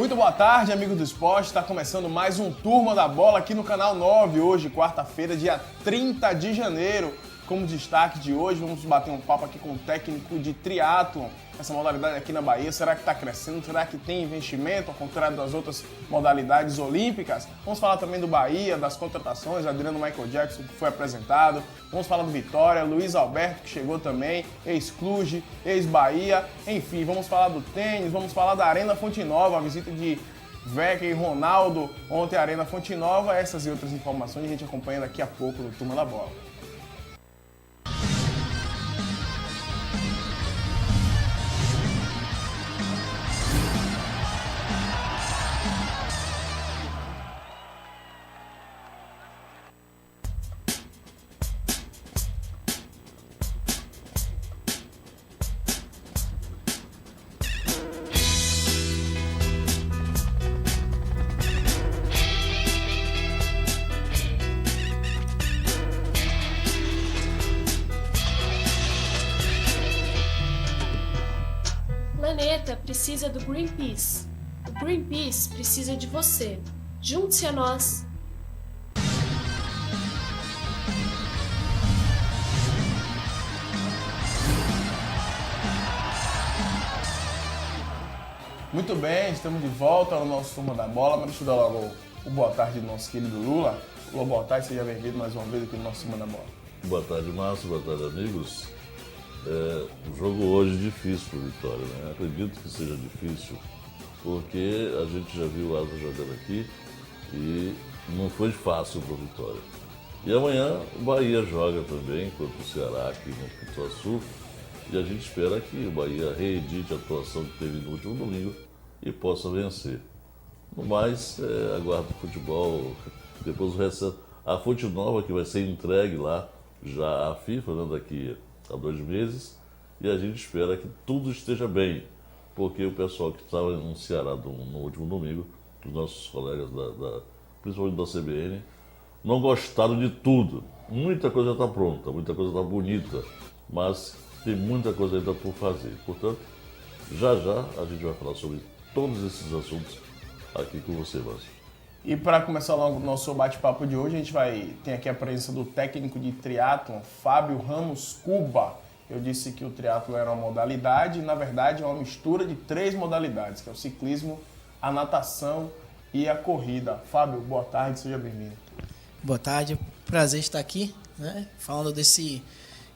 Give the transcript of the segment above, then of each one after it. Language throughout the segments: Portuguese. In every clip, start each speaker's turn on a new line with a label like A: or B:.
A: Muito boa tarde, amigos do esporte. Está começando mais um Turma da Bola aqui no Canal 9. Hoje, quarta-feira, dia 30 de janeiro. Como destaque de hoje, vamos bater um papo aqui com o técnico de triatlon. Essa modalidade aqui na Bahia, será que está crescendo? Será que tem investimento, ao contrário das outras modalidades olímpicas? Vamos falar também do Bahia, das contratações, Adriano Michael Jackson, que foi apresentado. Vamos falar do Vitória, Luiz Alberto, que chegou também, ex-Cluj, ex-Bahia. Enfim, vamos falar do tênis, vamos falar da Arena Fonte Nova, a visita de Vecchia e Ronaldo ontem à Arena Fonte Nova. Essas e outras informações a gente acompanha daqui a pouco no Turma da Bola.
B: O planeta precisa do Greenpeace. O Greenpeace precisa de você. Junte-se a nós.
A: Muito bem, estamos de volta ao nosso Turma da Bola, mas deixa eu dar logo o boa tarde do nosso querido Lula. Lula, boa tarde, seja bem-vindo mais uma vez aqui no nosso Turma da Bola.
C: Boa tarde, Márcio, boa tarde, amigos. O jogo hoje é difícil para o Vitória, né? Acredito que seja difícil, porque a gente já viu o Asa jogando aqui e não foi fácil para o Vitória. E amanhã o Bahia joga também contra o Ceará aqui no Pituaçu e a gente espera que o Bahia reedite a atuação que teve no último domingo e possa vencer. No mais, aguardo o futebol, depois o resto, a Fonte Nova que vai ser entregue lá já à FIFA, né, daqui há 2 meses, e a gente espera que tudo esteja bem, porque o pessoal que estava no Ceará no último domingo, os nossos colegas, principalmente da CBN, não gostaram de tudo. Muita coisa está pronta, muita coisa está bonita, mas tem muita coisa ainda por fazer. Portanto, já a gente vai falar sobre todos esses assuntos aqui com você, Márcio.
A: E para começar logo o nosso bate-papo de hoje, a gente tem aqui a presença do técnico de triatlon, Fábio Ramos Cuba. Eu disse que o triatlon era uma modalidade, e na verdade é uma mistura de 3 modalidades, que é o ciclismo, a natação e a corrida. Fábio, boa tarde, seja bem-vindo.
D: Boa tarde, prazer estar aqui, né? Falando desse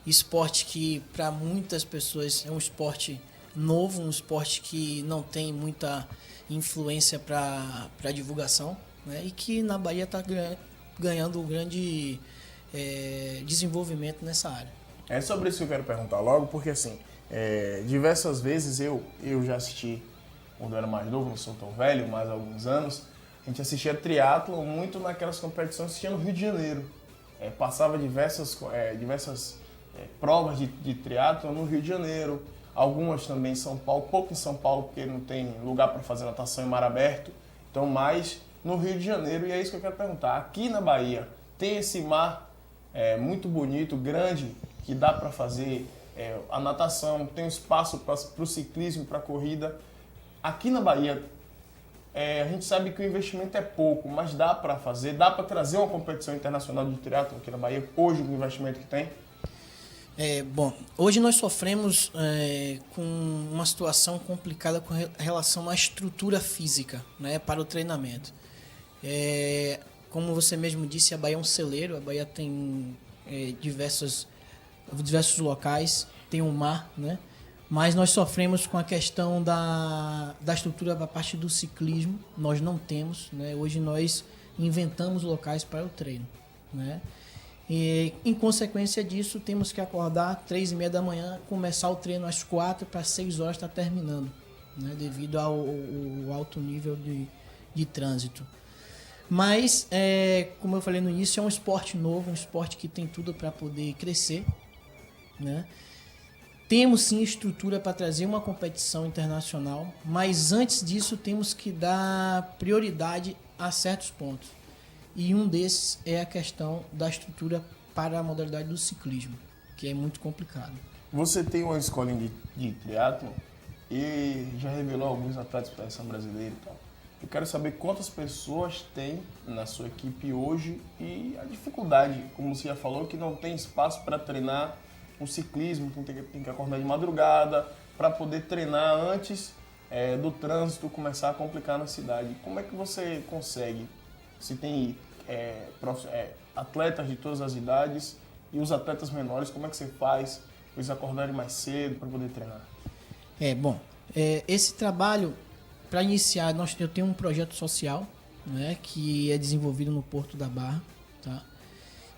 D: esporte que para muitas pessoas é um esporte novo, um esporte que não tem muita influência para divulgação, né? E que na Bahia está ganhando um grande desenvolvimento nessa área.
A: É sobre isso que eu quero perguntar logo, porque assim, diversas vezes eu já assisti, quando eu era mais novo, não sou tão velho, mas há alguns anos, a gente assistia triatlon muito naquelas competições que tinha no Rio de Janeiro. Passava diversas provas de triatlon no Rio de Janeiro, algumas também em São Paulo, pouco em São Paulo, porque não tem lugar para fazer natação em mar aberto, então mais no Rio de Janeiro, e é isso que eu quero perguntar. Aqui na Bahia, tem esse mar muito bonito, grande, que dá para fazer a natação, tem espaço para o ciclismo, para a corrida. Aqui na Bahia, a gente sabe que o investimento é pouco, mas dá para fazer, dá para trazer uma competição internacional de triatlon aqui na Bahia, hoje com o investimento que tem?
D: Bom, hoje nós sofremos com uma situação complicada com relação à estrutura física, né, para o treinamento. Como você mesmo disse, a Bahia é um celeiro, a Bahia tem diversos locais, tem um mar, né? Mas nós sofremos com a questão da estrutura da parte do ciclismo, nós não temos, né? Hoje nós inventamos locais para o treino, né? E, em consequência disso, temos que acordar 3h30 da manhã, começar o treino às 4 para 6 horas estar terminando, né? Devido ao alto nível de trânsito. Mas, como eu falei no início, é um esporte novo, um esporte que tem tudo para poder crescer, né? Temos sim estrutura para trazer uma competição internacional, mas antes disso temos que dar prioridade a certos pontos. E um desses é a questão da estrutura para a modalidade do ciclismo, que é muito complicado.
A: Você tem uma escolinha de triatlon e já revelou alguns atletas para a seleção brasileira e tal. Eu quero saber quantas pessoas tem na sua equipe hoje e a dificuldade, como você já falou, que não tem espaço para treinar o ciclismo, tem que acordar de madrugada para poder treinar antes do trânsito começar a complicar na cidade. Como é que você consegue? Se tem atletas de todas as idades e os atletas menores, como é que você faz para eles acordarem mais cedo para poder treinar?
D: Esse trabalho, para iniciar, eu tenho um projeto social, né, que é desenvolvido no Porto da Barra, tá?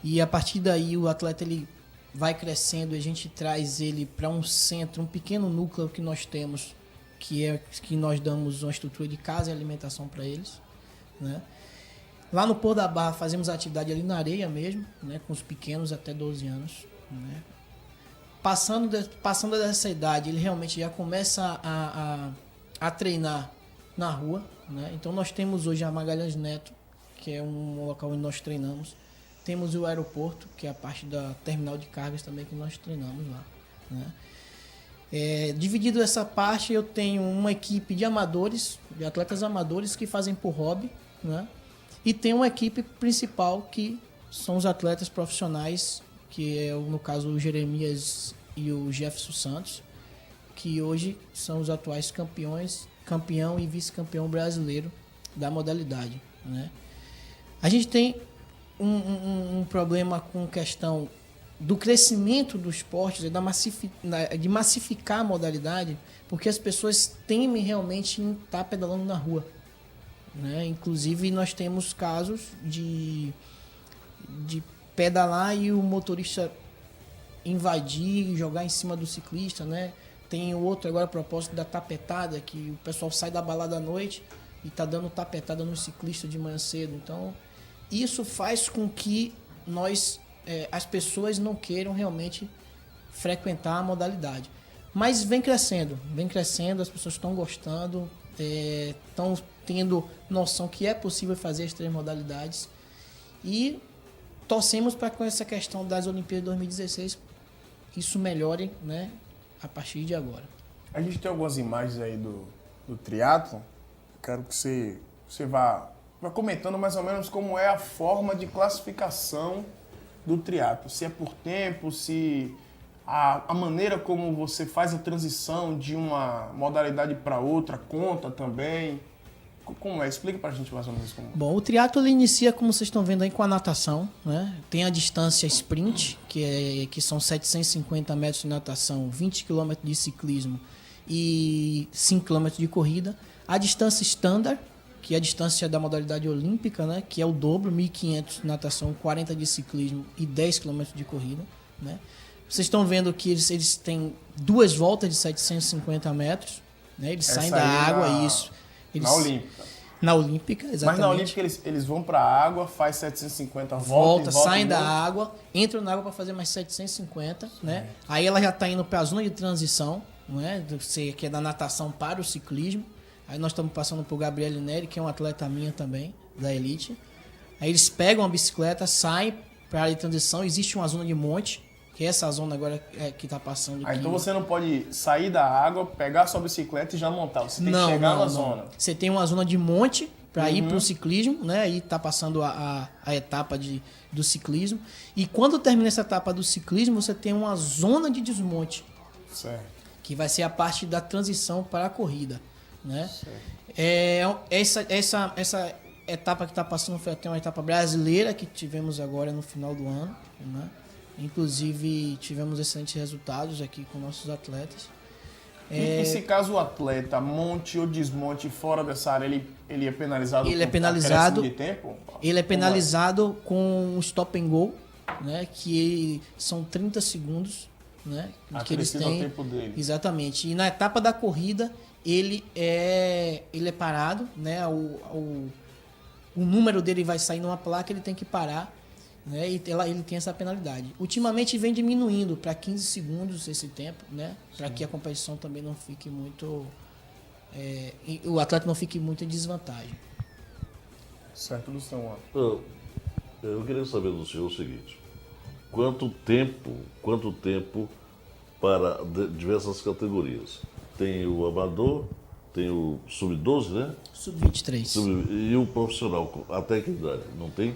D: E a partir daí o atleta ele vai crescendo e a gente traz ele para um centro, um pequeno núcleo que nós temos, que nós damos uma estrutura de casa e alimentação para eles, né? Lá no Porto da Barra fazemos atividade ali na areia mesmo, né, com os pequenos até 12 anos, né? Passando dessa idade, ele realmente já começa a treinar na rua, né? Então nós temos hoje a Magalhães Neto, que é um local onde nós treinamos. Temos o aeroporto, que é a parte da terminal de cargas também que nós treinamos lá, né? Dividido essa parte, eu tenho uma equipe de amadores, de atletas amadores que fazem por hobby, né? E tem uma equipe principal que são os atletas profissionais, que é no caso o Jeremias e o Jefferson Santos, que hoje são os atuais campeão e vice-campeão brasileiro da modalidade, né? A gente tem um problema com questão do crescimento do esporte, de massificar a modalidade, porque as pessoas temem realmente em estar pedalando na rua, né? Inclusive nós temos casos de pedalar e o motorista invadir e jogar em cima do ciclista, né? Tem outro agora a propósito da tapetada, que o pessoal sai da balada à noite e tá dando tapetada no ciclista de manhã cedo. Então, isso faz com que as pessoas não queiram realmente frequentar a modalidade. Mas vem crescendo, as pessoas estão gostando, estão tendo noção que é possível fazer as 3 modalidades. E torcemos para que com essa questão das Olimpíadas de 2016 isso melhore, né, a partir de agora.
A: A gente tem algumas imagens aí do triatlon. Quero que você vá comentando mais ou menos como é a forma de classificação do triatlo. Se é por tempo, se a maneira como você faz a transição de uma modalidade para outra conta também. Como é? Explica pra gente mais ou menos como é.
D: Bom, o triatlo ele inicia, como vocês estão vendo aí, com a natação, né? Tem a distância sprint, que são 750 metros de natação, 20 km de ciclismo e 5 km de corrida. A distância standard, que é a distância da modalidade olímpica, né? Que é o dobro, 1.500 de natação, 40 de ciclismo e 10 km de corrida, né? Vocês estão vendo que eles têm 2 voltas de 750 metros, né? Eles saem da água, isso.
A: Na Olímpica.
D: Na Olímpica, exatamente.
A: Mas na Olímpica eles vão para a água, faz 750
D: volta saem da água, entram na água para fazer mais 750, né? Aí ela já está indo para a zona de transição, né? Que é da natação para o ciclismo. Aí nós estamos passando por Gabriele Neri, que é um atleta minha também, da elite. Aí eles pegam a bicicleta, saem para a área de transição, existe uma zona de monte, que é essa zona agora que está passando aqui.
A: Então você não pode sair da água, pegar sua bicicleta e já montar. Você tem que chegar na zona.
D: Você tem uma zona de monte para ir para o ciclismo, né? Aí está passando a etapa do ciclismo. E quando termina essa etapa do ciclismo, você tem uma zona de desmonte.
A: Certo.
D: Que vai ser a parte da transição para a corrida, né? Essa etapa que está passando foi até uma etapa brasileira que tivemos agora no final do ano, né? Inclusive, tivemos excelentes resultados aqui com nossos atletas.
A: E se caso o atleta monte ou desmonte fora dessa área, ele é penalizado
D: ele é penalizado
A: de tempo?
D: Ele é penalizado com um stop and go, né? Que são 30 segundos, né? Que eles têm.
A: O tempo dele.
D: Exatamente. E na etapa da corrida, ele é parado, né? O número dele vai sair numa placa, ele tem que parar. Né, e ele tem essa penalidade. Ultimamente vem diminuindo para 15 segundos esse tempo, né, para que a competição também não fique muito... o atleta não fique muito em desvantagem.
A: Certo, Luciano.
C: Eu queria saber do senhor o seguinte: quanto tempo para diversas categorias? Tem o amador, tem o sub-12, né?
D: Sub-23.
C: E o profissional, até que idade? Não tem?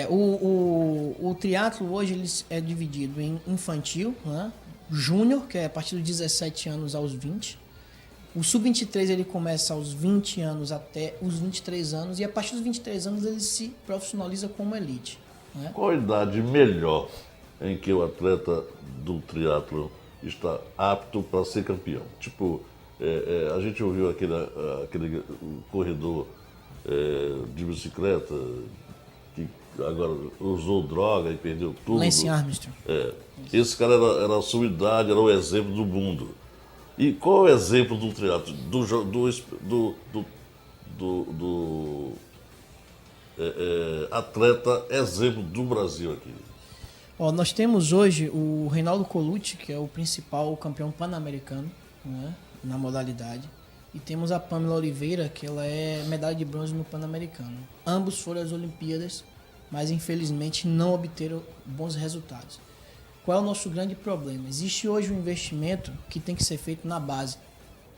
D: O triatlo hoje ele é dividido em infantil, né? Júnior, que é a partir dos 17 anos aos 20. O sub-23 ele começa aos 20 anos até os 23 anos e a partir dos 23 anos ele se profissionaliza como elite. Né?
C: Qual a idade melhor em que o atleta do triatlo está apto para ser campeão? Tipo, a gente ouviu aquele corredor de bicicleta que agora usou droga e perdeu tudo.
D: Lance Armstrong.
C: Esse cara era a sua idade, era o exemplo do mundo. E qual é o exemplo do triatlo, do atleta exemplo do Brasil aqui?
D: Nós temos hoje o Reinaldo Colucci, que é o principal campeão pan-americano, né, na modalidade. E temos a Pamela Oliveira, que ela é medalha de bronze no Pan-Americano. Ambos foram às Olimpíadas, mas infelizmente não obteram bons resultados. Qual é o nosso grande problema? Existe hoje um investimento que tem que ser feito na base,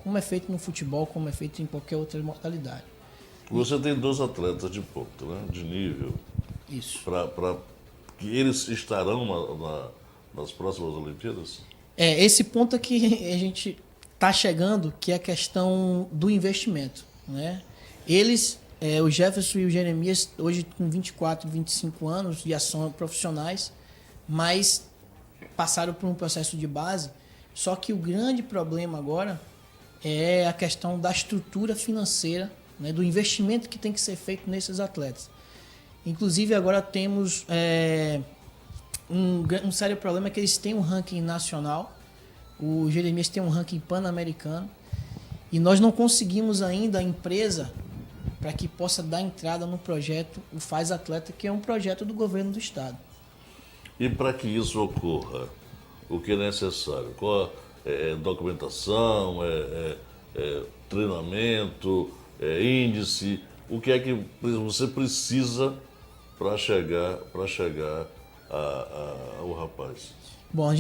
D: como é feito no futebol, como é feito em qualquer outra modalidade.
C: Você tem 2 atletas de ponta, né? De nível.
D: Isso.
C: Para que eles estarão nas próximas Olimpíadas?
D: Esse ponto que a gente está chegando, que é a questão do investimento. Né? Eles, o Jefferson e o Jeremias, hoje com 24, 25 anos, já são profissionais, mas passaram por um processo de base, só que o grande problema agora é a questão da estrutura financeira, né, do investimento que tem que ser feito nesses atletas. Inclusive agora temos um sério problema que eles têm um ranking nacional, o Jeremias tem um ranking pan-americano, e nós não conseguimos ainda a empresa para que possa dar entrada no projeto, o Faz Atleta, que é um projeto do governo do estado.
C: E para que isso ocorra, o que é necessário? Qual é documentação, treinamento, índice? O que é que você precisa para chegar ao rapaz?
D: Bom,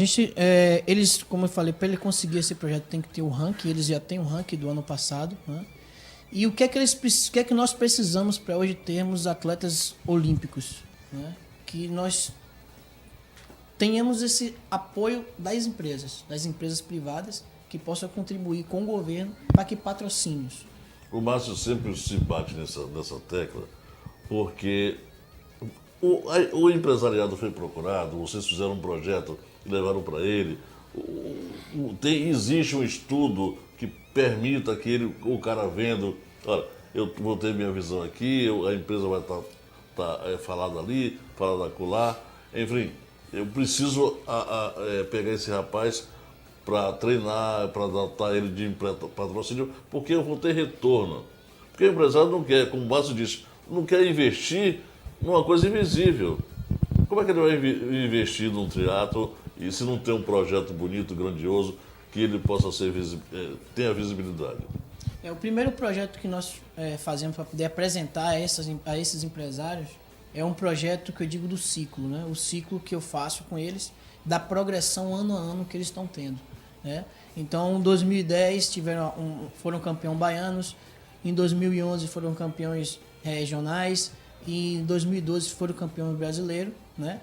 D: eles, como eu falei, para ele conseguir esse projeto tem que ter o ranking, eles já têm o ranking do ano passado, né? E o que é que nós precisamos para hoje termos atletas olímpicos, né? Que nós tenhamos esse apoio das empresas privadas que possam contribuir com o governo para que patrocínios.
C: O Márcio sempre se bate nessa tecla, porque o empresariado foi procurado, vocês fizeram um projeto e levaram para ele. Existe um estudo que permita que o cara vendo, olha, eu vou ter minha visão aqui, a empresa vai estar falada ali, falada acolá, enfim. Eu preciso pegar esse rapaz para treinar, para dotar ele de patrocínio, porque eu vou ter retorno. Porque o empresário não quer, como o Márcio disse, não quer investir numa coisa invisível. Como é que ele vai investir num triatlo e se não tem um projeto bonito, grandioso, que ele possa tenha visibilidade?
D: O primeiro projeto que nós fazemos para poder apresentar a esses empresários é um projeto que eu digo do ciclo, né? O ciclo que eu faço com eles, da progressão ano a ano que eles estão tendo, né? Então, em 2010 foram campeões baianos, em 2011 foram campeões regionais e em 2012 foram campeões brasileiros, né?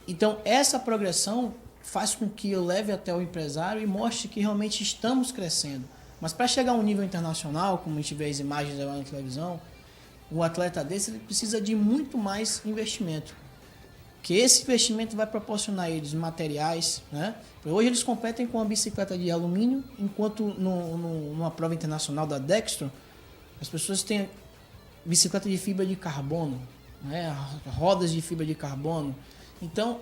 D: Então, essa progressão faz com que eu leve até o empresário e mostre que realmente estamos crescendo. Mas para chegar a um nível internacional, como a gente vê as imagens agora na televisão, um atleta desse ele precisa de muito mais investimento. Que esse investimento vai proporcionar a eles materiais, né? Hoje eles competem com uma bicicleta de alumínio, enquanto numa prova internacional da Dextro, as pessoas têm bicicleta de fibra de carbono, né? Rodas de fibra de carbono. Então,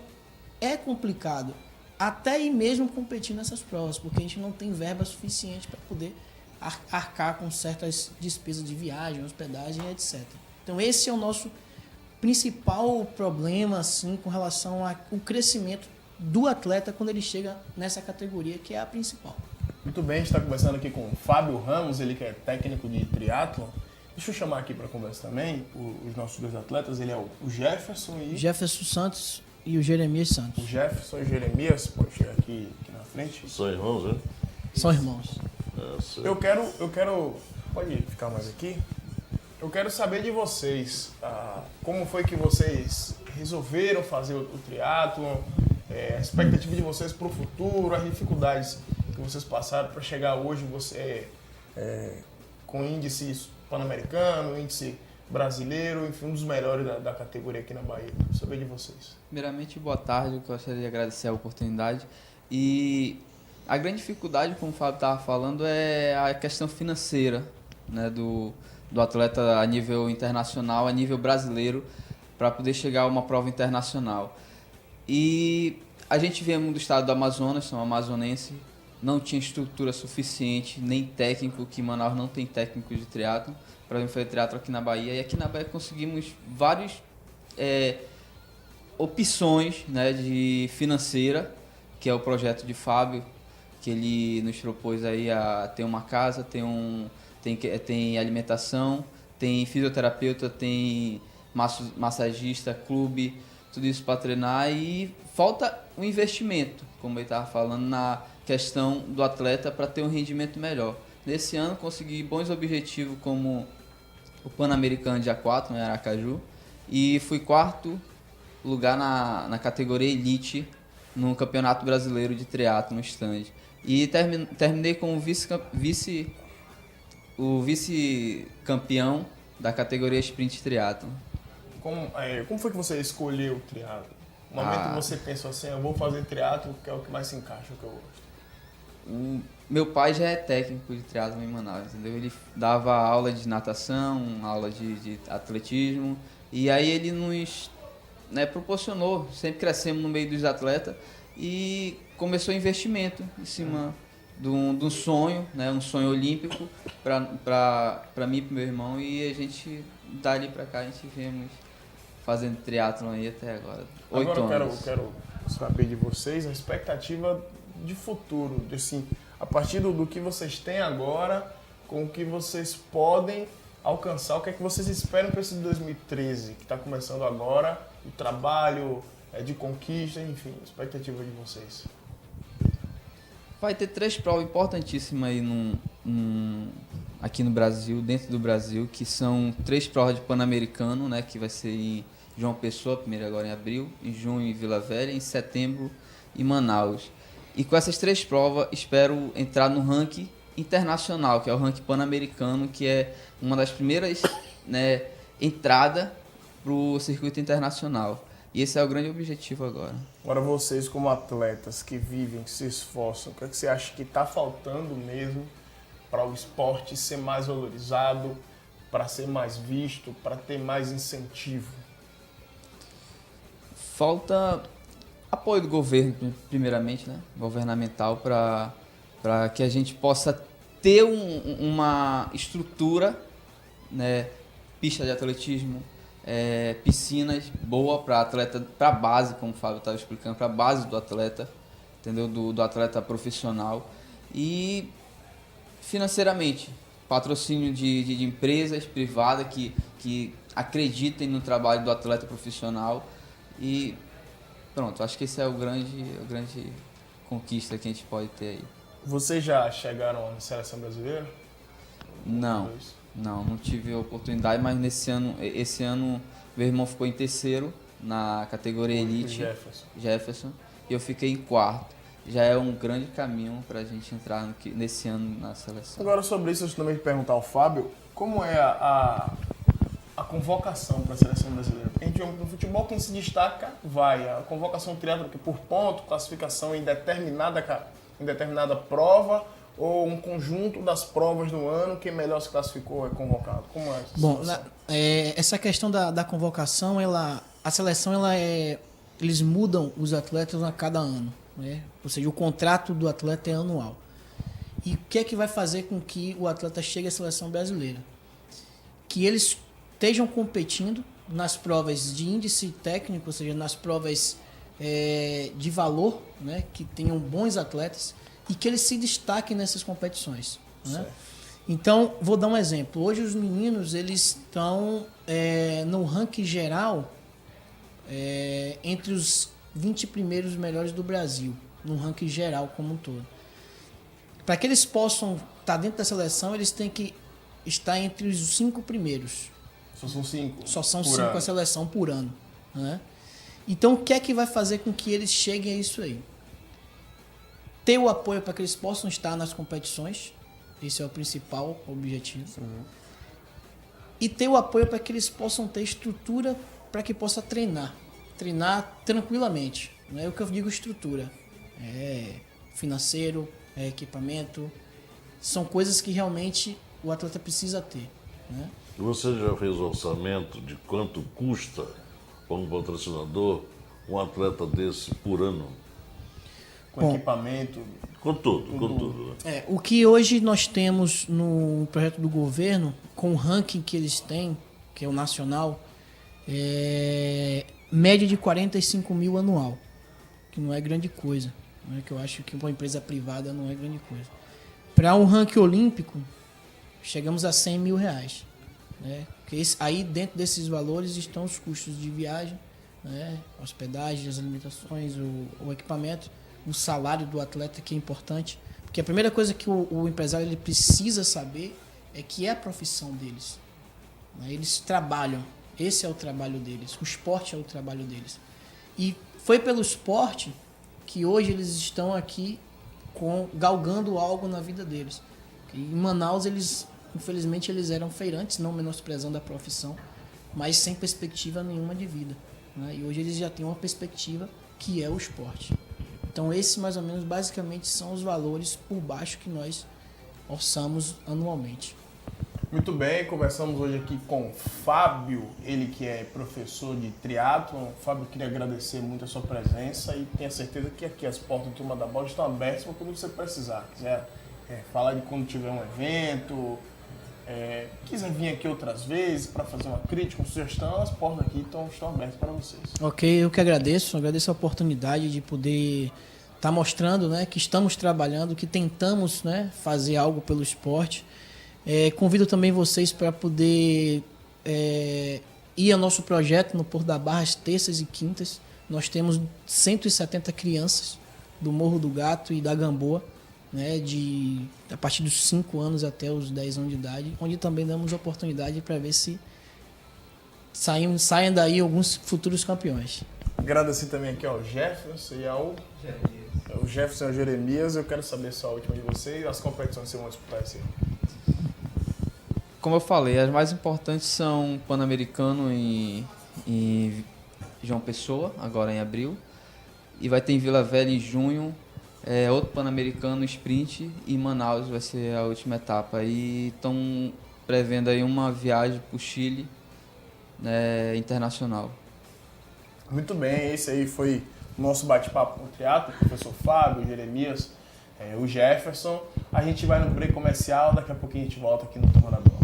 D: é complicado até ir mesmo competir nessas provas, porque a gente não tem verba suficiente para poder arcar com certas despesas de viagem, hospedagem, etc. Então, esse é o nosso principal problema, assim, com relação ao crescimento do atleta quando ele chega nessa categoria, que é a principal.
A: Muito bem, a gente está conversando aqui com o Fábio Ramos, ele que é técnico de triatlon. Deixa eu chamar aqui para conversa também os nossos 2 atletas, ele é o Jefferson e...
D: Jefferson Santos e o Jeremias Santos.
A: O Jefferson e o Jeremias, pode chegar aqui na frente.
C: São irmãos, né?
D: São irmãos.
C: certo.
A: Eu quero, pode ficar mais aqui? Eu quero saber de vocês, como foi que vocês resolveram fazer o triatlon, a expectativa de vocês para o futuro, as dificuldades que vocês passaram para chegar hoje com índice pan-americano, índice brasileiro, enfim, um dos melhores da categoria aqui na Bahia. Quero saber de vocês.
E: Primeiramente, boa tarde, eu gostaria de agradecer a oportunidade. E a grande dificuldade, como o Fábio estava falando, é a questão financeira, né, do atleta a nível internacional, a nível brasileiro, para poder chegar a uma prova internacional. E a gente viemos do estado do Amazonas, sou amazonense, não tinha estrutura suficiente, nem técnico, que Manaus não tem técnico de triatlo, para mim fazer triatlo aqui na Bahia. E aqui na Bahia conseguimos várias opções, né, de financeira, que é o projeto de Fábio, que ele nos propôs aí a ter uma casa, tem alimentação, tem fisioterapeuta, tem massagista, clube, tudo isso para treinar, e falta um investimento, como ele estava falando, na questão do atleta para ter um rendimento melhor. Nesse ano consegui bons objetivos como o Pan-Americano dia 4, em Aracaju, e fui 4º lugar na categoria Elite no Campeonato Brasileiro de Triatlo no stand. E terminei como vice-campeão da categoria Sprint Triatlo.
A: Como foi que você escolheu o triatlo? No momento que você pensou assim, eu vou fazer triatlo, que é o que mais se encaixa, o que eu gosto.
E: Meu pai já é técnico de triatlo em Manaus, entendeu? Ele dava aula de natação, aula de atletismo, e aí ele nos proporcionou, sempre crescemos no meio dos atletas, e começou investimento em cima de um sonho, né, um sonho olímpico para mim e para meu irmão, e a gente, dali para cá, a gente viemos fazendo triatlon aí até agora. 8 anos.
A: Eu quero saber de vocês a expectativa de futuro, assim, a partir do que vocês têm agora, com o que vocês podem alcançar, o que é que vocês esperam para esse 2013, que está começando agora, o trabalho de conquista, enfim, expectativa de vocês.
E: Vai ter 3 provas importantíssimas aí aqui no Brasil, dentro do Brasil, que são 3 provas de Pan-Americano, né, que vai ser em João Pessoa, primeiro agora em abril, em junho em Vila Velha, em setembro em Manaus. E com essas 3 provas, espero entrar no ranking internacional, que é o ranking pan-americano, que é uma das primeiras, né, entradas para o circuito internacional. E esse é o grande objetivo agora.
A: Agora vocês como atletas que vivem, que se esforçam, o que é que você acha que está faltando mesmo para o esporte ser mais valorizado, para ser mais visto, para ter mais incentivo?
E: Falta apoio do governo, primeiramente, né? Governamental, para que a gente possa ter uma estrutura, né? Pista de atletismo, piscinas boa para atleta, para base, como o Fábio estava explicando, para a base do atleta, entendeu? Do atleta profissional. E financeiramente, patrocínio de empresas privadas que acreditem no trabalho do atleta profissional. E pronto, acho que esse é a grande conquista que a gente pode ter aí.
A: Vocês já chegaram na seleção brasileira?
E: Não tive a oportunidade, mas esse ano meu irmão ficou em 3º na categoria Elite, Jefferson, e eu fiquei em 4º. Já é um grande caminho para a gente entrar nesse ano na seleção.
A: Agora sobre isso, eu também perguntar ao Fábio, como é a convocação para a seleção brasileira? Porque a gente no futebol, quem se destaca vai. A convocação triatlo por ponto, classificação em determinada prova, ou um conjunto das provas do ano, quem melhor se classificou é convocado? Como é essa
D: Bom,
A: situação?
D: Essa questão da convocação, a seleção, eles mudam os atletas a cada ano, né? Ou seja, o contrato do atleta é anual. E o que é que vai fazer com que o atleta chegue à seleção brasileira? Que eles estejam competindo nas provas de índice técnico, ou seja, nas provas de valor, né? Que tenham bons atletas e que eles se destaquem nessas competições, né? Então, vou dar um exemplo. Hoje os meninos eles estão no ranking geral entre os 20 primeiros melhores do Brasil, no ranking geral como um todo. Para que eles possam estar dentro da seleção, eles têm que estar entre os 5 primeiros.
A: Só são 5.
D: Só são 5 a seleção por ano, né? Então, o que é que vai fazer com que eles cheguem a isso aí? Ter o apoio para que eles possam estar nas competições, esse é o principal objetivo. E ter o apoio para que eles possam ter estrutura para que possa treinar tranquilamente. Não é o que eu digo estrutura, é financeiro, é equipamento, são coisas que realmente o atleta precisa ter, né?
C: Você já fez o orçamento de quanto custa para um patrocinador um atleta desse por ano?
A: Com equipamento.
C: Com tudo.
A: Né?
D: O que hoje nós temos no projeto do governo, com o ranking que eles têm, que é o nacional, é média de 45 mil anual, que não é grande coisa, né? Que eu acho que para uma empresa privada não é grande coisa. Para um ranking olímpico, chegamos a 100 mil reais. Né? Porque aí dentro desses valores estão os custos de viagem, né? Hospedagem, as alimentações, o equipamento, o salário do atleta, que é importante, porque a primeira coisa que o empresário ele precisa saber é que é a profissão deles, né? Eles trabalham, esse é o trabalho deles, o esporte é o trabalho deles, e foi pelo esporte que hoje eles estão aqui galgando algo na vida deles. E em Manaus infelizmente eles eram feirantes, não menosprezando a profissão, mas sem perspectiva nenhuma de vida, né? E hoje eles já têm uma perspectiva que é o esporte. Então esses mais ou menos basicamente são os valores por baixo que nós orçamos anualmente.
A: Muito bem, conversamos hoje aqui com o Fábio, ele que é professor de triatlon. Fábio, queria agradecer muito a sua presença e tenho certeza que aqui as portas do Turma da Bola estão abertas para quando você precisar. Quiser falar de quando tiver um evento, quiser vir aqui outras vezes para fazer uma crítica, uma sugestão, as portas aqui estão abertas para vocês. Ok,
D: eu que agradeço a oportunidade de poder estar mostrando, né, que estamos trabalhando, que tentamos, né, fazer algo pelo esporte. Convido também vocês para poder ir ao nosso projeto no Porto da Barra às terças e quintas. Nós temos 170 crianças do Morro do Gato e da Gamboa, né, a partir dos 5 anos até os 10 anos de idade, onde também damos oportunidade para ver se saem daí alguns futuros campeões.
A: Agradecer também aqui ao Jefferson e ao Jeremias. O Jefferson e o Jeremias. Eu quero saber só a última de vocês, as competições que vocês vão disputar esse ano.
E: Como eu falei, as mais importantes são o Pan-Americano em João Pessoa, agora em abril, e vai ter em Vila Velha em junho, outro Pan-Americano Sprint, e Manaus vai ser a última etapa. E estão prevendo aí uma viagem para o Chile, né, internacional.
A: Muito bem, esse aí foi o nosso bate-papo com o triatlo, o professor Fábio, o Jeremias, o Jefferson. A gente vai no break comercial, daqui a pouquinho a gente volta aqui no Turma da Bola.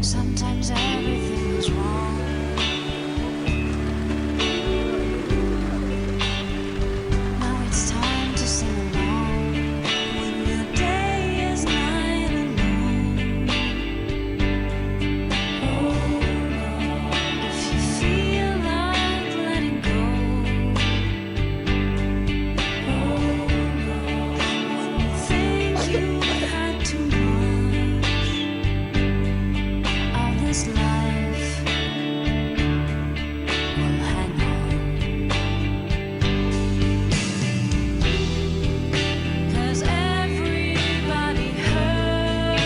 F: Sometimes everything is wrong. Now it's time to sing along. When your day is night alone. If you feel like letting go. When you think you had too much of this life, well, hang on, 'cause everybody hurts.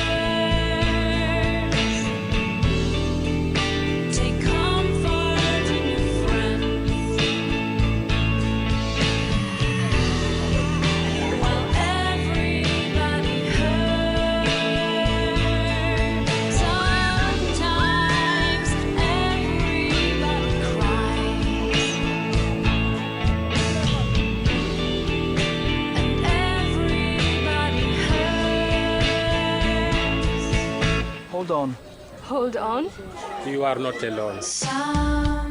F: Take comfort in your friends. Well, everybody hurts. Sometimes everybody cries, and everybody hurts.
G: Hold on.
H: Hold on.
G: You are not alone.
F: Sometimes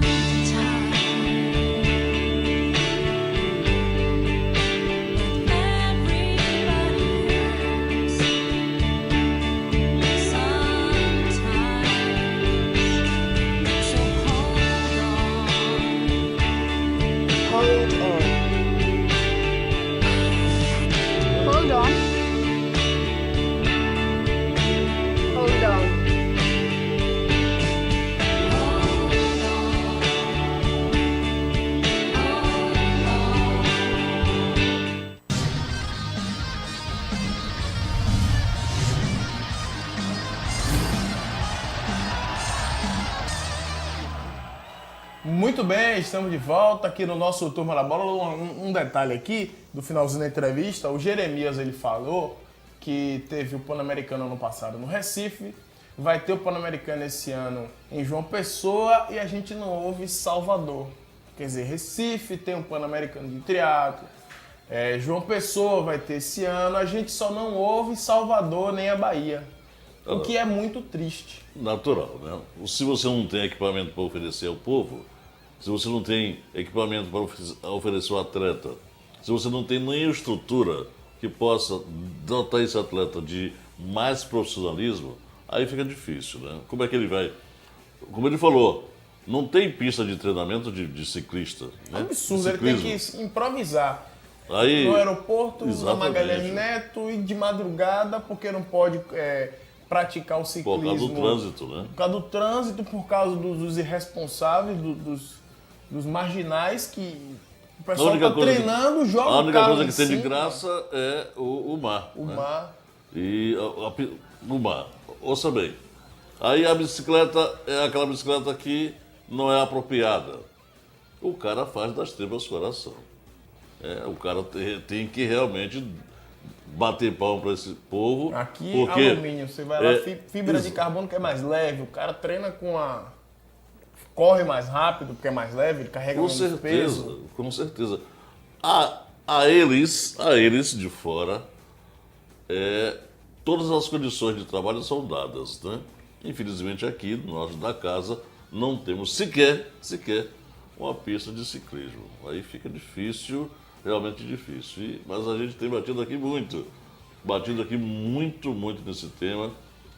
A: Muito bem, estamos de volta aqui no nosso Turma da Bola. Um detalhe aqui, do finalzinho da entrevista, o Jeremias ele falou que teve o Pan-Americano ano passado no Recife, vai ter o Pan-Americano esse ano em João Pessoa e a gente não ouve Salvador. Quer dizer, Recife tem um Pan-Americano de triatlo, João Pessoa vai ter esse ano, a gente só não ouve Salvador nem a Bahia, o que é muito triste.
C: Natural, né? Se você não tem equipamento para oferecer ao povo, se você não tem equipamento para oferecer ao atleta, se você não tem nenhuma estrutura que possa dotar esse atleta de mais profissionalismo, aí fica difícil, né? Como é que ele vai... Como ele falou, não tem pista de treinamento de ciclista. Né?
A: Absurdo, ele tem que improvisar.
C: Aí,
A: no aeroporto, na
C: exatamente.
A: Magalhães Neto e de madrugada, porque não pode praticar o ciclismo.
C: Por causa do trânsito, né?
A: Por causa do trânsito, por causa dos irresponsáveis, dos marginais que o pessoal está treinando, joga o carro.
C: A única coisa que tem
A: cima,
C: de graça é o mar.
A: O
C: né?
A: mar.
C: E o mar. Ouça bem. Aí a bicicleta é aquela bicicleta que não é apropriada. O cara faz das tripas coração. O cara tem que realmente bater palma para esse povo.
A: Aqui,
C: porque
A: alumínio, você vai lá, fibra de carbono que é mais leve, o cara treina corre mais rápido porque é mais leve, ele carrega menos peso.
C: Com certeza. A eles de fora, todas as condições de trabalho são dadas, né? Infelizmente aqui, nós da casa, não temos sequer uma pista de ciclismo. Aí fica difícil, realmente difícil. Mas a gente tem batido aqui muito nesse tema.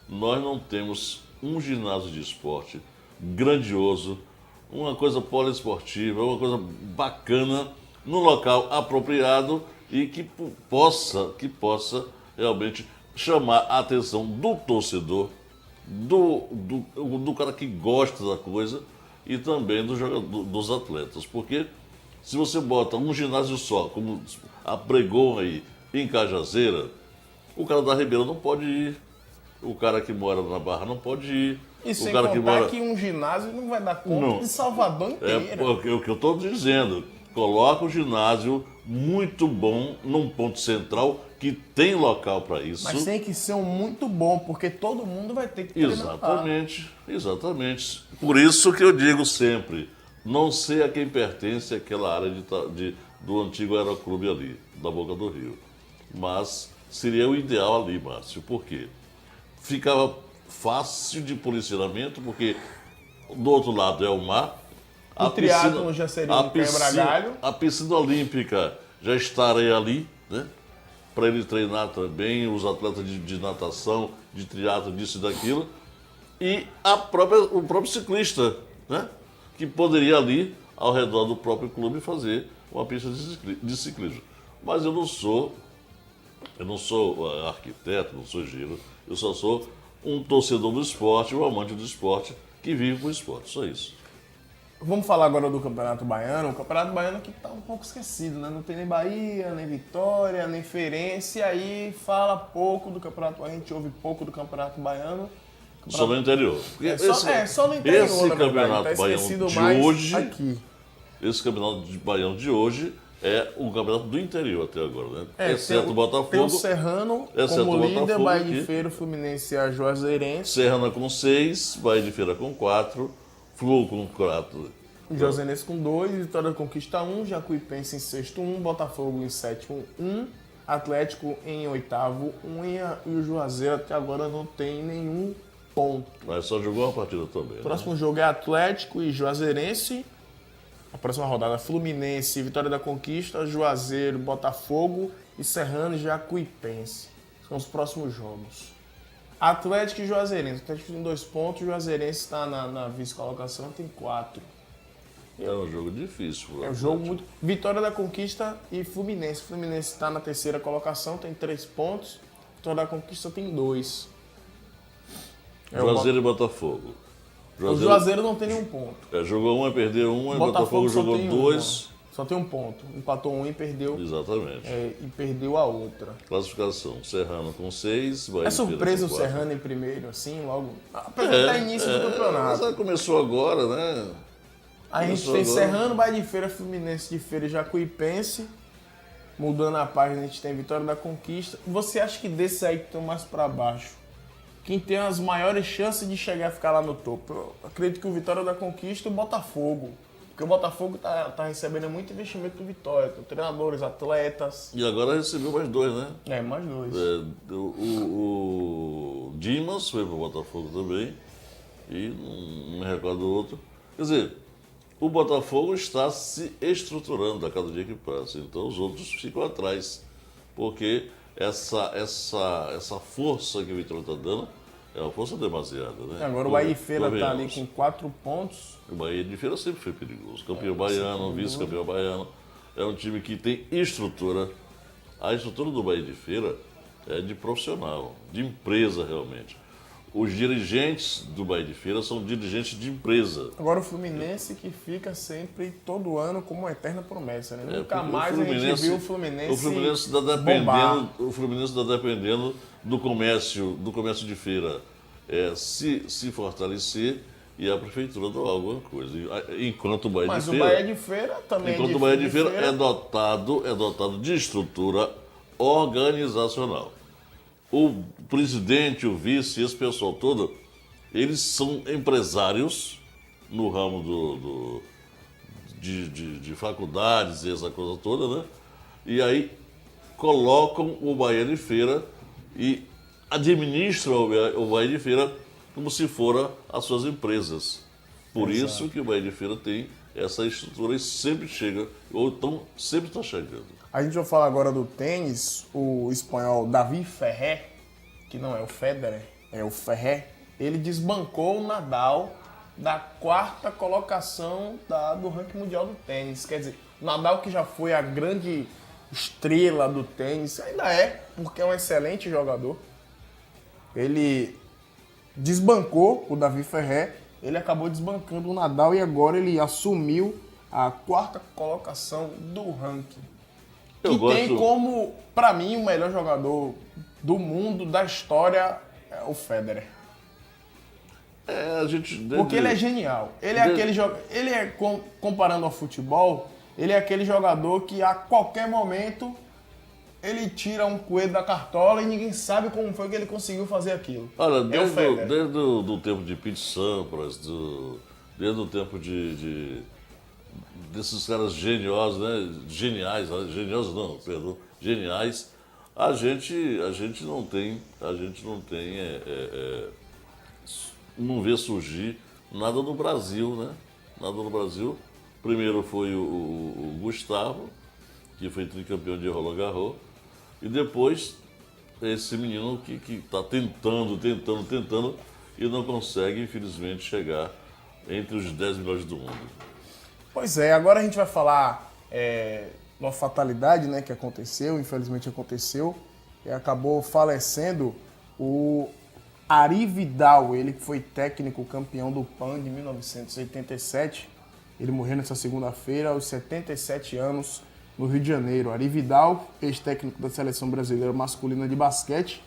C: Nós não temos um ginásio de esporte grandioso, uma coisa poliesportiva, uma coisa bacana, num local apropriado e que possa realmente chamar a atenção do torcedor, do cara que gosta da coisa e também dos atletas. Porque se você bota um ginásio só, como apregou aí em Cajazeira, o cara da Ribeira não pode ir, o cara que mora na Barra não pode ir.
A: E sem
C: cara
A: contar que um ginásio não vai dar conta de Salvador inteira.
C: É o que eu estou dizendo. Coloca um ginásio muito bom num ponto central que tem local para isso.
A: Mas tem que ser um muito bom, porque todo mundo vai ter que treinar.
C: Exatamente. Por isso que eu digo sempre, não sei a quem pertence aquela área do antigo aeroclube ali, da Boca do Rio. Mas seria o ideal ali, Márcio. Por quê? Ficava fácil de policiamento, porque do outro lado é o mar.
A: O triatlo já seria um quebra-galho.
C: A piscina olímpica já estaria ali, né? Para ele treinar também, os atletas de natação, de triatlo, disso e daquilo. E o próprio ciclista, né? Que poderia ali, ao redor do próprio clube, fazer uma pista de ciclismo. Mas eu não sou arquiteto, não sou engenheiro, eu só sou um torcedor do esporte, um amante do esporte, que vive com o esporte, só isso.
A: Vamos falar agora do Campeonato Baiano. O Campeonato Baiano que está um pouco esquecido, né? Não tem nem Bahia, nem Vitória, nem Feirense. E aí fala pouco do Campeonato, a gente ouve pouco do Campeonato Baiano.
C: Só no interior.
A: Só no interior,
C: esse
A: na
C: Campeonato
A: verdade. Tá
C: Baiano de
A: mais
C: hoje,
A: aqui.
C: Esse Campeonato Baiano de hoje é um campeonato do interior até agora, né? Exceto o Botafogo.
A: Tem o Serrano como líder, Bahia de Feira, Fluminense e a Juazeirense.
C: Serrana com 6, Bahia de Feira com 4, Flu com 4.
A: Juazeirense com 2, Vitória da Conquista 1, Jacuipense em sexto 1, Botafogo em sétimo 1, Atlético em oitavo 1 e o Juazeiro até agora não tem nenhum ponto.
C: Mas só jogou uma partida também.
A: O próximo jogo é Atlético e Juazeirense. A próxima rodada é Fluminense, Vitória da Conquista, Juazeiro, Botafogo e Serrano e Jacuipense. São os próximos jogos. Atlético e Juazeirense. Atlético tem 2 pontos, Juazeirense está na vice-colocação, tem 4.
C: É um jogo difícil.
A: É um jogo muito... Vitória da Conquista e Fluminense. Fluminense está na terceira colocação, tem 3 pontos. Vitória da Conquista tem 2.
C: Juazeiro e Botafogo.
A: O Juazeiro não tem nenhum ponto.
C: Jogou 1 e perdeu 1, e Botafogo jogou 2.
A: Só tem um ponto. Empatou 1 e perdeu.
C: Exatamente.
A: E perdeu a outra.
C: Classificação: Serrano com 6.
A: É surpresa o Serrano em primeiro, assim, logo. Apesar de estar início do campeonato.
C: Mas começou agora, né?
A: A gente
C: Começou
A: tem
C: agora.
A: Serrano, Bahia de Feira, Fluminense de Feira e Jacuipense. Mudando a página, a gente tem Vitória da Conquista. Você acha que desses aí que estão mais pra baixo, quem tem as maiores chances de chegar a ficar lá no topo? Eu acredito que o Vitória da Conquista e o Botafogo. Porque o Botafogo tá recebendo muito investimento do Vitória. Com treinadores, atletas.
C: E agora recebeu mais 2, né?
A: Mais dois.
C: O Dimas foi pro Botafogo também. E não me recordo do outro. Quer dizer, o Botafogo está se estruturando a cada dia que passa. Então os outros ficam atrás. Porque essa força que o Vitória está dando é uma força demasiada, né?
A: Agora o Bahia de Feira tá ali
C: Convenhamos.
A: com 4 pontos.
C: O Bahia de Feira sempre foi perigoso. Campeão baiano, vice-campeão baiano. É um time que tem estrutura. A estrutura do Bahia de Feira é de profissional, de empresa realmente. Os dirigentes do Bahia de Feira são dirigentes de empresa.
A: Agora o Fluminense que fica sempre, todo ano, como uma eterna promessa, né? Nunca
C: Porque
A: mais a gente viu o Fluminense
C: está
A: bombar.
C: o Fluminense está dependendo do comércio de feira se fortalecer e a prefeitura dar alguma coisa. Enquanto o Bahia
A: Mas
C: de
A: o
C: Feira,
A: Bahia de Feira também
C: enquanto o Bahia de Feira é dotado de estrutura organizacional. O presidente, o vice, esse pessoal todo, eles são empresários no ramo de faculdades e essa coisa toda, né? E aí colocam o Bahia de Feira e administram o Bahia de Feira como se fora as suas empresas. Por isso que o Bahia de Feira tem essa estrutura e sempre chega, ou então sempre está chegando.
A: A gente vai falar agora do tênis. O espanhol David Ferrer, que não é o Federer, é o Ferrer, ele desbancou o Nadal da 4ª colocação do ranking mundial do tênis. Quer dizer, o Nadal, que já foi a grande estrela do tênis, ainda é, porque é um excelente jogador. Ele desbancou o David Ferrer, ele acabou desbancando o Nadal e agora ele assumiu a 4ª colocação do ranking. Que tem como, pra mim, o melhor jogador do mundo, da história, é o Federer. Porque ele é genial. Ele é aquele comparando ao futebol, ele é aquele jogador que a qualquer momento ele tira um coelho da cartola e ninguém sabe como foi que ele conseguiu fazer aquilo.
C: Olha,
A: É o Federer.
C: desde o tempo de Pete Sampras, desde o tempo desses caras geniosos, né? Geniais, geniosos não, perdão, geniais, a gente não vê surgir nada no Brasil, né? Nada no Brasil. Primeiro foi o Gustavo, que foi tricampeão de Roland Garros, e depois esse menino que está tentando e não consegue, infelizmente, chegar entre os 10 melhores do mundo.
A: Pois é, agora a gente vai falar uma fatalidade, né, que aconteceu, infelizmente aconteceu, e acabou falecendo o Ari Vidal, ele que foi técnico campeão do PAN de 1987. Ele morreu nessa segunda-feira, aos 77 anos, no Rio de Janeiro. Ari Vidal, ex-técnico da seleção brasileira masculina de basquete.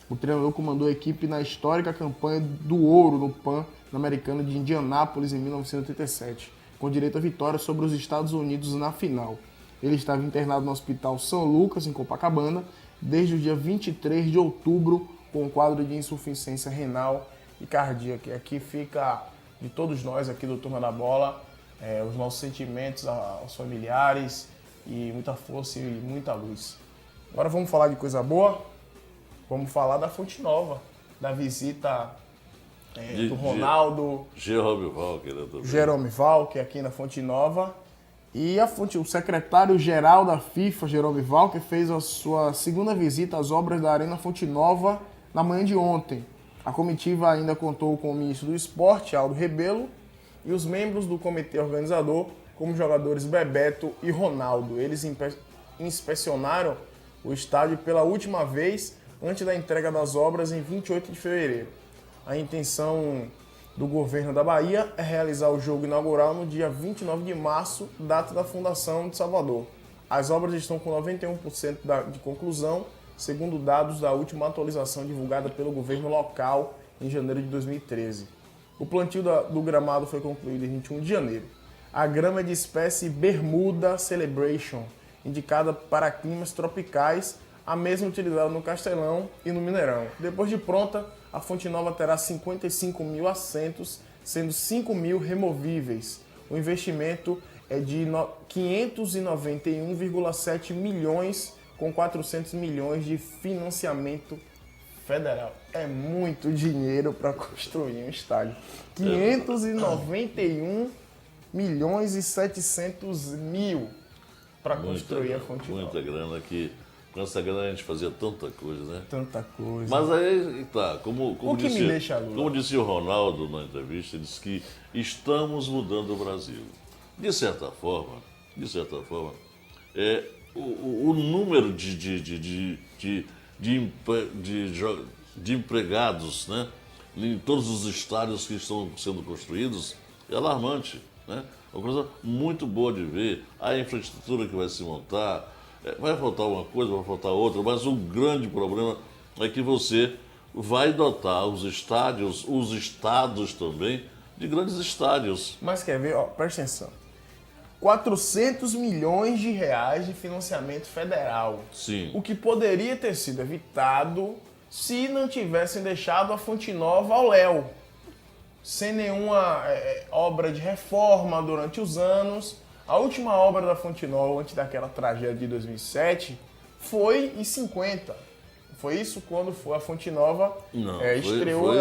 A: O treinador comandou a equipe na histórica campanha do ouro no PAN americano de Indianápolis em 1987, com direito à vitória sobre os Estados Unidos na final. Ele estava internado no Hospital São Lucas, em Copacabana, desde o dia 23 de outubro, com um quadro de insuficiência renal e cardíaca. E aqui fica, de todos nós aqui do Turma da Bola, os nossos sentimentos aos familiares, e muita força e muita luz. Agora vamos falar de coisa boa? Vamos falar da Fonte Nova, da visita do Ronaldo,
C: Jerome Valker, né, também.
A: Jerome Valker aqui na Fonte Nova. E o secretário-geral da FIFA, Jerome Valker, fez a sua segunda visita às obras da Arena Fonte Nova na manhã de ontem. A comitiva ainda contou com o ministro do Esporte, Aldo Rebelo, e os membros do comitê organizador, como os jogadores Bebeto e Ronaldo. Eles inspecionaram o estádio pela última vez antes da entrega das obras em 28 de fevereiro. A intenção do governo da Bahia é realizar o jogo inaugural no dia 29 de março, data da fundação de Salvador. As obras estão com 91% de conclusão, segundo dados da última atualização divulgada pelo governo local em janeiro de 2013. O plantio do gramado foi concluído em 21 de janeiro. A grama é de espécie Bermuda Celebration, indicada para climas tropicais, a mesma utilizada no Castelão e no Mineirão. Depois de pronta, a Fonte Nova terá 55 mil assentos, sendo 5 mil removíveis. O investimento é de 591,7 milhões, com 400 milhões de financiamento federal. É muito dinheiro para construir um estádio. 591 milhões e 700 mil para construir a Fonte Nova.
C: Muita grana que... Com essa grana a gente fazia tanta coisa, né?
A: Tanta coisa.
C: Mas aí, tá, como
A: que
C: disse,
A: me deixa louco?
C: como disse o Ronaldo na entrevista, ele disse que estamos mudando o Brasil. De certa forma, o número de empregados, né, em todos os estádios que estão sendo construídos é alarmante, né? Uma coisa muito boa de ver, a infraestrutura que vai se montar. Vai faltar uma coisa, vai faltar outra, mas o grande problema é que você vai dotar os estádios, os estados também, de grandes estádios.
A: Mas quer ver? Ó, presta atenção. 400 milhões de reais de financiamento federal.
C: Sim.
A: O que poderia ter sido evitado se não tivessem deixado a Fonte Nova ao léu. Sem nenhuma obra de reforma durante os anos. A última obra da Fonte Nova, antes daquela tragédia de 2007, foi em 50. Foi isso quando foi a Fonte Nova estreou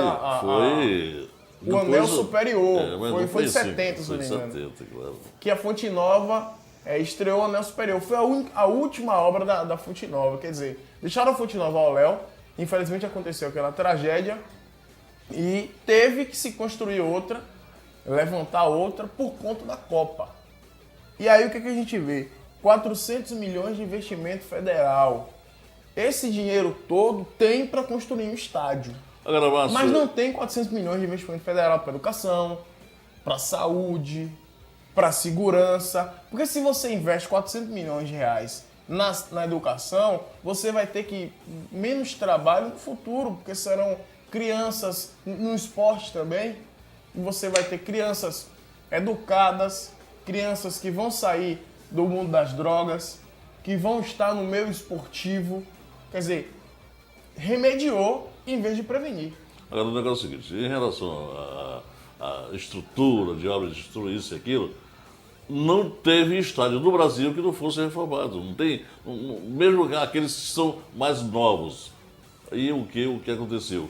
A: o anel superior. Foi em 70, se não me engano.
C: 70, claro.
A: Que a Fonte Nova estreou o anel superior. Foi a última obra da Fonte Nova. Quer dizer, deixaram a Fonte Nova ao léu. Infelizmente aconteceu aquela tragédia e teve que se construir outra, levantar outra por conta da Copa. E aí o que a gente vê? 400 milhões de investimento federal. Esse dinheiro todo tem para construir um estádio.
C: Agora,
A: mas não tem 400 milhões de investimento federal para educação, para saúde, para segurança. Porque se você investe 400 milhões de reais na educação, você vai ter menos trabalho no futuro, porque serão crianças no esporte também. E você vai ter crianças educadas, crianças que vão sair do mundo das drogas, que vão estar no meio esportivo. Quer dizer, remediou em vez de prevenir.
C: Agora, o negócio é o seguinte, em relação à estrutura, de obras de estrutura, isso e aquilo, não teve estádio no Brasil que não fosse reformado. Não tem, mesmo aqueles que são mais novos. E o que aconteceu?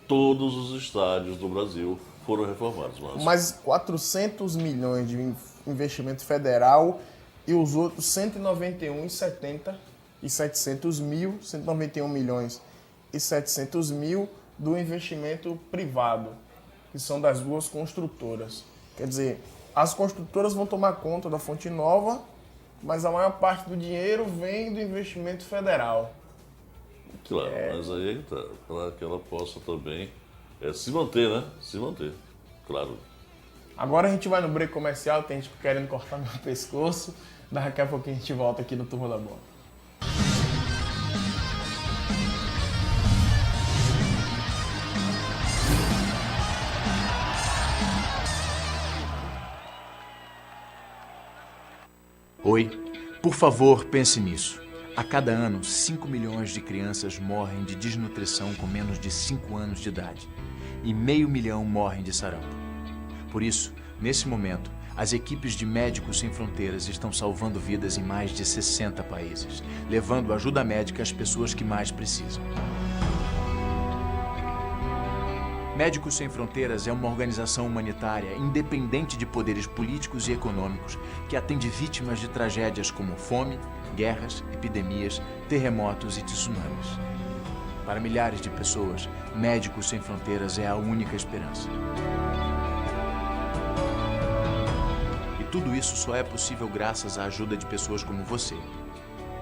C: Todos os estádios do Brasil foram reformados.
A: Mas 400 milhões de investimento federal e os outros 191 milhões e 700 mil do investimento privado, que são das duas construtoras. Quer dizer, as construtoras vão tomar conta da Fonte Nova, mas a maior parte do dinheiro vem do investimento federal.
C: Claro, mas aí é que tá, para que ela possa também se manter, né? Se manter, claro.
A: Agora a gente vai no break comercial, tem gente querendo cortar meu pescoço. Daqui a pouquinho a gente volta aqui no Turma da Bola.
H: Oi, por favor, pense nisso. A cada ano, 5 milhões de crianças morrem de desnutrição com menos de 5 anos de idade. E 500 mil morrem de sarampo. Por isso, nesse momento, as equipes de Médicos Sem Fronteiras estão salvando vidas em mais de 60 países, levando ajuda médica às pessoas que mais precisam. Médicos Sem Fronteiras é uma organização humanitária independente de poderes políticos e econômicos que atende vítimas de tragédias como fome, guerras, epidemias, terremotos e tsunamis. Para milhares de pessoas, Médicos Sem Fronteiras é a única esperança. E tudo isso só é possível graças à ajuda de pessoas como você.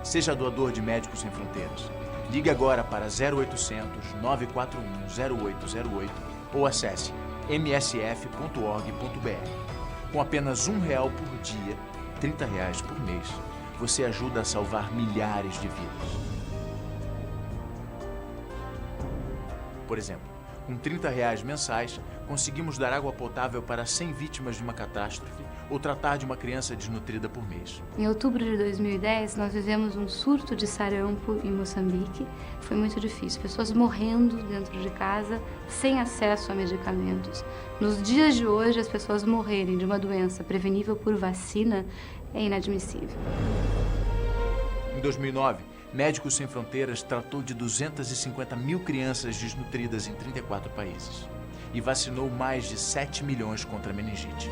H: Seja doador de Médicos Sem Fronteiras. Ligue agora para 0800 941 0808 ou acesse msf.org.br. Com apenas R$1 por dia, R$30 por mês, você ajuda a salvar milhares de vidas. Por exemplo, com R$30 mensais, conseguimos dar água potável para 100 vítimas de uma catástrofe ou tratar de uma criança desnutrida por mês.
I: Em outubro de 2010, nós vivemos um surto de sarampo em Moçambique. Foi muito difícil, pessoas morrendo dentro de casa, sem acesso a medicamentos. Nos dias de hoje, as pessoas morrerem de uma doença prevenível por vacina é inadmissível.
H: Em 2009, Médicos Sem Fronteiras tratou de 250 mil crianças desnutridas em 34 países e vacinou mais de 7 milhões contra a meningite.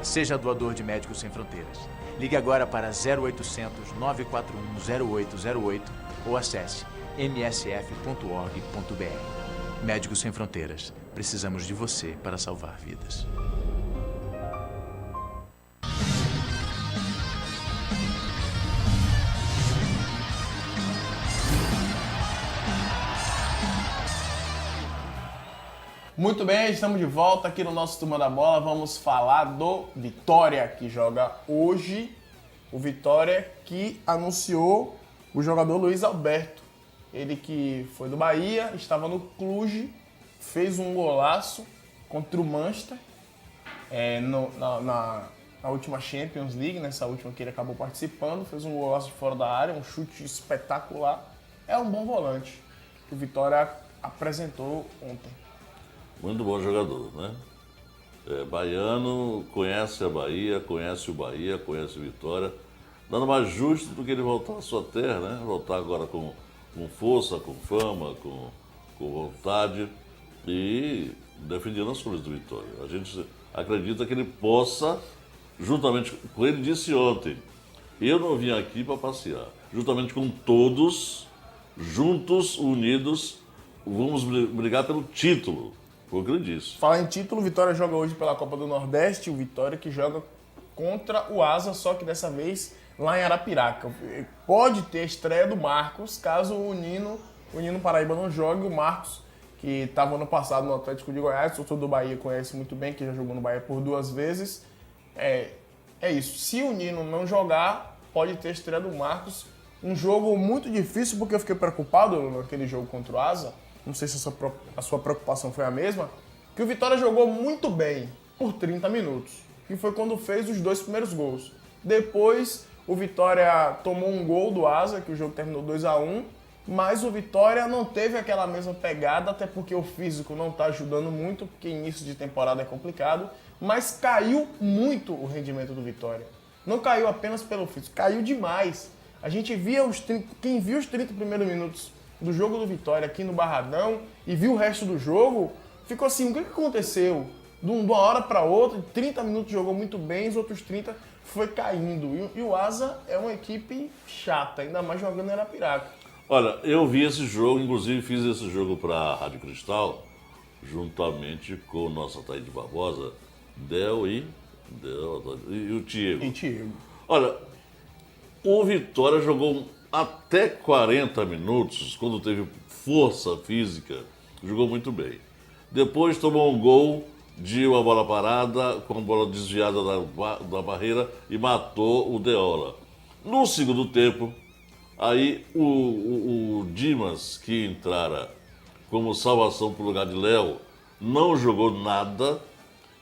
H: Seja doador de Médicos Sem Fronteiras. Ligue agora para 0800 941 0808 ou acesse msf.org.br. Médicos Sem Fronteiras. Precisamos de você para salvar vidas.
A: Muito bem, estamos de volta aqui no nosso Turma da Bola. Vamos falar do Vitória, que joga hoje. O Vitória que anunciou o jogador Luiz Alberto. Ele que foi do Bahia, estava no Cluj, fez um golaço contra o Manchester na última Champions League, nessa última que ele acabou participando. Fez um golaço de fora da área, um chute espetacular. É um bom volante que o Vitória apresentou ontem.
C: Muito bom jogador, né? Baiano, conhece a Bahia, conhece o Bahia, conhece o Vitória. Nada mais justo do que ele voltar à sua terra, né? Voltar agora com força, com fama, com vontade e defendendo as cores do Vitória. A gente acredita que ele possa, juntamente com ele disse ontem, eu não vim aqui para passear. Juntamente com todos, juntos, unidos, vamos brigar pelo título. Foi o que ele disse.
A: Falar em título, o Vitória joga hoje pela Copa do Nordeste, o Vitória que joga contra o Asa, só que dessa vez lá em Arapiraca. Pode ter estreia do Marcos, caso o Nino Paraíba não jogue. O Marcos, que estava ano passado no Atlético de Goiás, o torcedor do Bahia conhece muito bem, que já jogou no Bahia por 2 vezes. É isso. Se o Nino não jogar, pode ter estreia do Marcos. Um jogo muito difícil, porque eu fiquei preocupado naquele jogo contra o Asa. Não sei se a sua preocupação foi a mesma, que o Vitória jogou muito bem por 30 minutos, que foi quando fez os 2 primeiros gols. Depois, o Vitória tomou um gol do Asa, que o jogo terminou 2-1, mas o Vitória não teve aquela mesma pegada, até porque o físico não está ajudando muito, porque início de temporada é complicado, mas caiu muito o rendimento do Vitória. Não caiu apenas pelo físico, caiu demais. A gente via quem viu os 30 primeiros minutos do jogo do Vitória aqui no Barradão e viu o resto do jogo, ficou assim, o que aconteceu? De uma hora para outra, 30 minutos jogou muito bem, os outros 30 foi caindo. E o Asa é uma equipe chata, ainda mais jogando em Arapiraca.
C: Olha, eu vi esse jogo, inclusive fiz esse jogo para a Rádio Cristal, juntamente com o nosso Ataíde Barbosa, Del e o Tiago. Olha, o Vitória jogou até 40 minutos, quando teve força física, jogou muito bem. Depois tomou um gol de uma bola parada, com a bola desviada da barreira e matou o Deola. No segundo tempo, aí o Dimas, que entrara como salvação para o lugar de Léo, não jogou nada.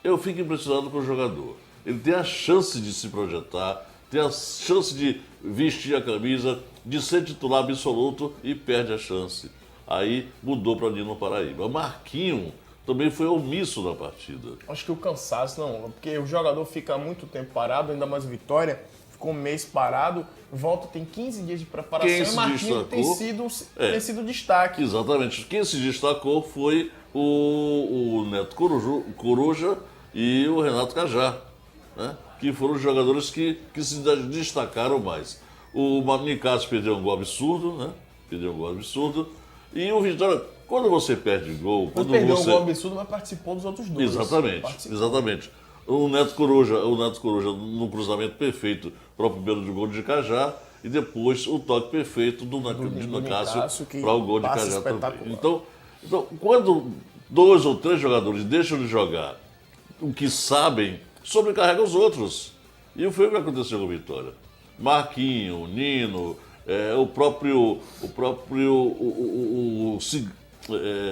C: Eu fico impressionado com o jogador. Ele tem a chance de se projetar, tem a chance de vestir a camisa, de ser titular absoluto e perde a chance. Aí mudou para Nino Paraíba. Marquinho também foi omisso na partida.
A: Acho que o cansaço, não, porque o jogador fica muito tempo parado, ainda mais Vitória, ficou um mês parado, volta, tem 15 dias de preparação e o Marquinho tem sido destaque.
C: Exatamente. Quem se destacou foi o Neto Coruja e o Renato Cajá, né? Que foram os jogadores que se destacaram mais. O Nicásio perdeu um gol absurdo, né? E o Vitória, quando você perde gol...
A: Perdeu um gol absurdo, mas participou dos outros 2.
C: Exatamente. O Neto Coruja no cruzamento perfeito para o primeiro gol de Cajá e depois o toque perfeito de Nicásio para o gol de Cajá também. Então, quando 2 ou 3 jogadores deixam de jogar o que sabem, sobrecarrega os outros. E foi o que aconteceu com o Vitória. Marquinho, Nino, o próprio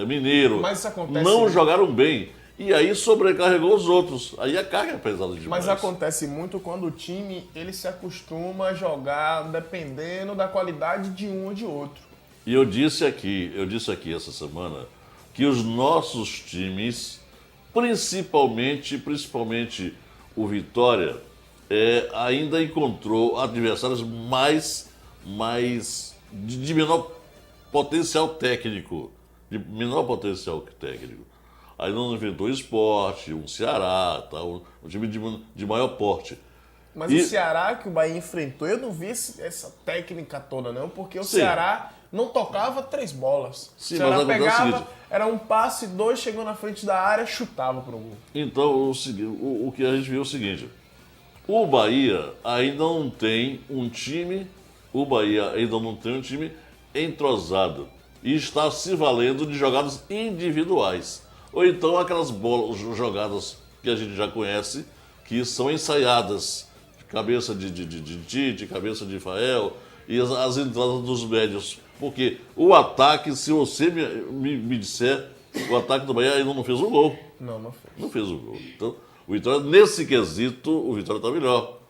C: Mineiro,
A: Mas isso acontece
C: não
A: muito.
C: jogaram bem. E aí sobrecarregou os outros. Aí a carga é pesada demais.
A: Mas acontece muito quando o time ele se acostuma a jogar dependendo da qualidade de um ou de outro.
C: E eu disse aqui essa semana que os nossos times, principalmente o Vitória, ainda encontrou adversários de menor potencial técnico. Aí não enfrentou o Sport, um Ceará, tá? um time de maior porte.
A: Mas o Ceará que o Bahia enfrentou, eu não vi essa técnica toda não, porque o Ceará não tocava 3 bolas.
C: Sim,
A: o Ceará
C: mas acontece o
A: pegava,
C: seguinte.
A: era um passe, 2 chegou na frente da área, chutava pro gol.
C: Então, o que a gente viu é o seguinte: o Bahia ainda não tem um time entrosado e está se valendo de jogadas individuais. Ou então aquelas jogadas que a gente já conhece, que são ensaiadas. Cabeça de Tite, cabeça de Fael e as entradas dos médios. Porque o ataque, se você me disser, o ataque do Bahia ainda não fez um gol.
A: Não fez.
C: Não fez o gol. Então, o Vitória, nesse quesito, o Vitória está melhor.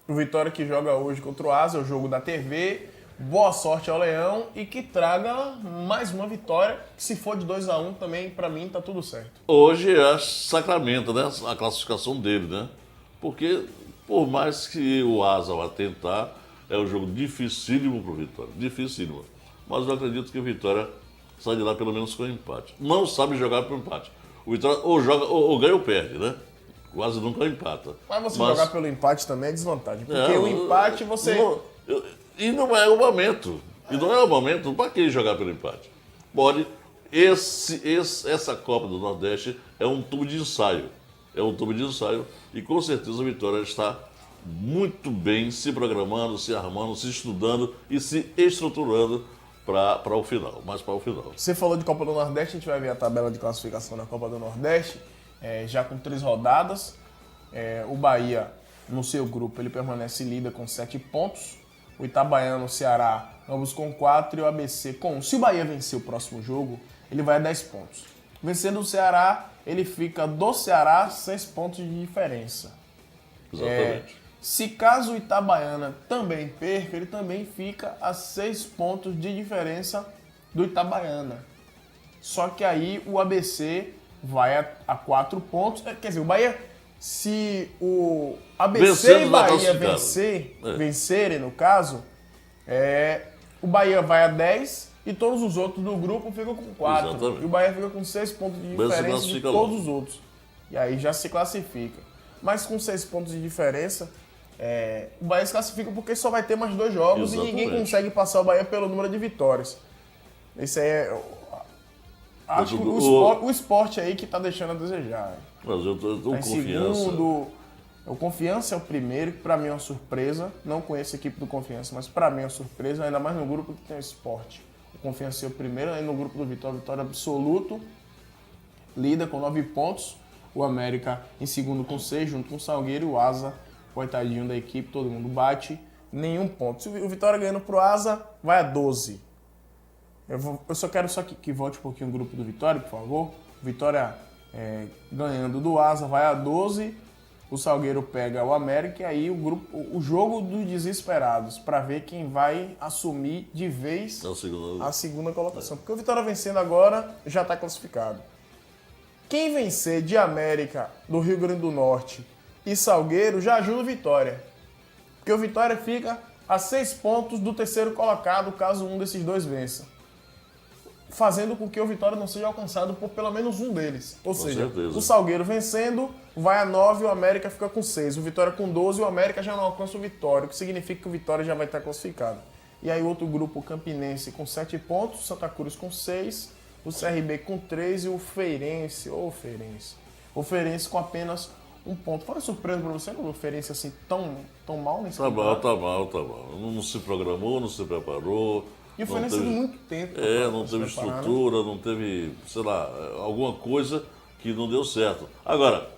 A: O Vitória que joga hoje contra o Asa, é o jogo da TV. Boa sorte ao Leão e que traga mais uma vitória. Que se for de 2-1 também, pra mim, tá tudo certo.
C: Hoje sacramenta, né, a classificação dele, né? Porque, por mais que o Asa vá tentar, é um jogo dificílimo pro Vitória. Dificílimo. Mas eu acredito que o Vitória sai de lá pelo menos com empate. Não sabe jogar por empate. O Vitória ou joga ou ganha ou perde, né? Quase nunca empata.
A: Mas você jogar pelo empate também é desvantagem. Porque o empate você...
C: E não é o momento. E não é o momento para quem jogar pelo empate. Pode. Essa Copa do Nordeste é um tubo de ensaio. É um tubo de ensaio. E com certeza a Vitória está muito bem se programando, se armando, se estudando e se estruturando para o final. Mais para o final.
A: Você falou de Copa do Nordeste, a gente vai ver a tabela de classificação da Copa do Nordeste. Já com 3 rodadas. O Bahia, no seu grupo, ele permanece líder com 7 pontos. O Itabaiana, o Ceará, ambos com 4 e o ABC com 1. Se o Bahia vencer o próximo jogo, ele vai a 10 pontos. Vencendo o Ceará, ele fica do Ceará 6 pontos de diferença.
C: Exatamente.
A: Se caso o Itabaiana também perca, ele também fica a 6 pontos de diferença do Itabaiana. Só que aí o ABC vai a 4 pontos. Quer dizer, o Bahia... Se o ABC e Bahia vencerem, no caso, o Bahia vai a 10 e todos os outros do grupo ficam com 4.
C: Exatamente.
A: E o Bahia fica com 6 pontos de diferença de todos os outros. E aí já se classifica. Mas com 6 pontos de diferença, o Bahia se classifica porque só vai ter mais 2 jogos. Exatamente. E ninguém consegue passar o Bahia pelo número de vitórias. Esse aí acho que o esporte aí que tá deixando a desejar.
C: Mas eu tô com confiança.
A: Segundo, o Confiança é o primeiro, que pra mim é uma surpresa. Não conheço a equipe do Confiança, mas pra mim é uma surpresa, ainda mais no grupo que tem o esporte. O Confiança é o primeiro, aí no grupo do Vitória absoluto, líder com 9 pontos. O América em segundo com 6, junto com o Salgueiro e o Asa, coitadinho da equipe, todo mundo bate, nenhum ponto. Se o Vitória ganhando pro Asa, vai a 12. Eu só quero que volte um pouquinho o grupo do Vitória, por favor. Vitória ganhando do Asa vai a 12. O Salgueiro pega o América e aí o jogo dos desesperados para ver quem vai assumir de vez a segunda colocação. Porque o Vitória vencendo agora já está classificado. Quem vencer de América, do Rio Grande do Norte e Salgueiro já ajuda o Vitória. Porque o Vitória fica a 6 pontos do terceiro colocado caso um desses dois vença. Fazendo com que o Vitória não seja alcançado por pelo menos um deles. Ou seja, o Salgueiro vencendo vai a 9 e o América fica com 6. O Vitória com 12 e o América já não alcança o Vitória, o que significa que o Vitória já vai estar classificado. E aí outro grupo, o Campinense com 7 pontos, Santa Cruz com 6, o CRB com 3 e o Feirense, o Feirense com apenas 1 ponto. Foi uma surpresa para você o Feirense assim tão mal nesse campeonato?
C: Tá mal. Não se programou, não se preparou.
A: E o Feirense teve muito tempo.
C: Não teve estrutura, não teve, sei lá, alguma coisa que não deu certo. Agora,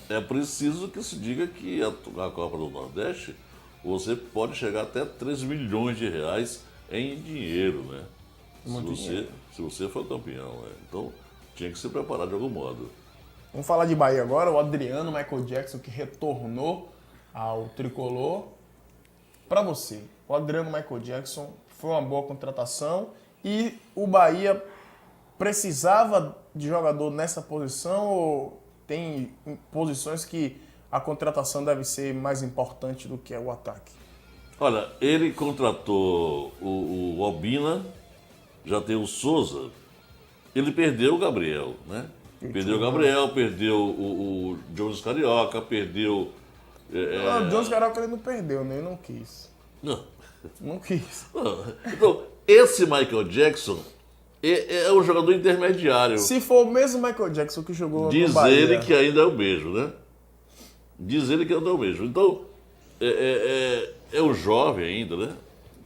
C: é preciso que se diga que a Copa do Nordeste, você pode chegar até 3 milhões de reais em dinheiro, né?
A: Muito dinheiro.
C: se você for campeão. Né? Então, tinha que se preparar de algum modo.
A: Vamos falar de Bahia agora. O Adriano Michael Jackson, que retornou ao tricolor. Para você, o Adriano Michael Jackson foi uma boa contratação e o Bahia precisava de jogador nessa posição ou tem posições que a contratação deve ser mais importante do que o ataque?
C: Olha, ele contratou o Obina, já tem o Souza, ele perdeu o Gabriel, né? Perdeu o Gabriel, perdeu o Jones Carioca, perdeu...
A: O Jones Carioca ele não perdeu, né? Ele não quis. Não quis.
C: Então, esse Michael Jackson é um jogador intermediário.
A: Se for o mesmo Michael Jackson que jogou no
C: Diz
A: Bahia...
C: ele que ainda é o mesmo, né? Diz ele que ainda é o mesmo. Então, é o jovem ainda, né?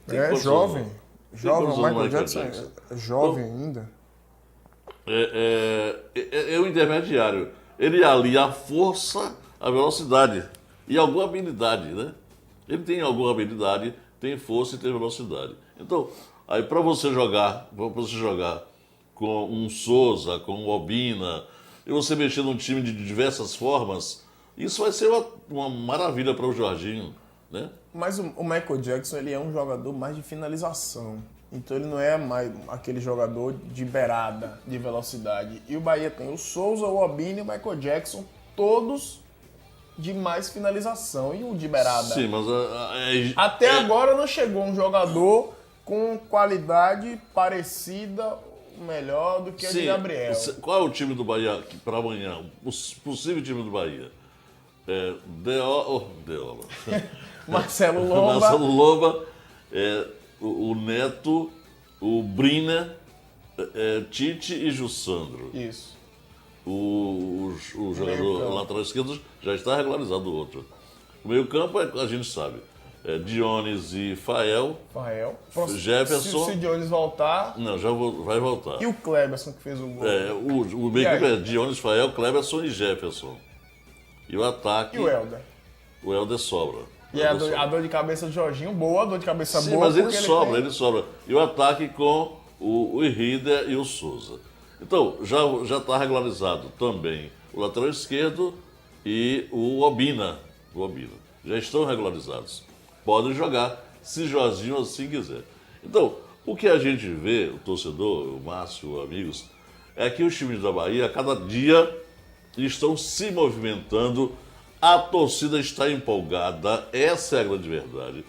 A: É jovem. Jovem, o Michael Jackson é jovem
C: então,
A: ainda.
C: É o intermediário. Ele alia a força, a velocidade e alguma habilidade, né? Ele tem alguma habilidade, tem força e tem velocidade. Então, aí para você jogar com um Souza, com um Obina, e você mexer num time de diversas formas, isso vai ser uma maravilha para o Jorginho, né?
A: Mas o Michael Jackson ele é um jogador mais de finalização. Então ele não é mais aquele jogador de beirada, de velocidade. E o Bahia tem o Souza, o Obina e o Michael Jackson, todos de mais finalização. E o de beirada?
C: Sim, mas...
A: Até agora não chegou um jogador com qualidade parecida, melhor do que a de Gabriel.
C: Qual é o time do Bahia para amanhã? O possível time do Bahia? Deola.
A: Marcelo Lomba.
C: Marcelo Lomba, o Neto, o Briner, Tite e Jussandro.
A: Isso.
C: O jogador lateral esquerdo já está regularizado o outro. O meio campo a gente sabe. Dionis e Fael. Jefferson.
A: Se o Dionis voltar...
C: Não, vai voltar.
A: E o Kleberson que fez o gol?
C: O meio campo é Dionis, Fael, Kleberson e Jefferson. E o ataque...
A: E o Helder?
C: O Helder sobra.
A: E a dor de cabeça do Jorginho, boa, a dor de cabeça
C: Sim,
A: boa.
C: mas ele sobra. E o ataque com o Irrider e o Souza. Então, já está regularizado também o lateral esquerdo e o Obina. Já estão regularizados. Podem jogar, se Jorginho assim quiser. Então, o que a gente vê, o torcedor, o Márcio, amigos, é que os times da Bahia, a cada dia, estão se movimentando. A torcida está empolgada, essa é a grande verdade.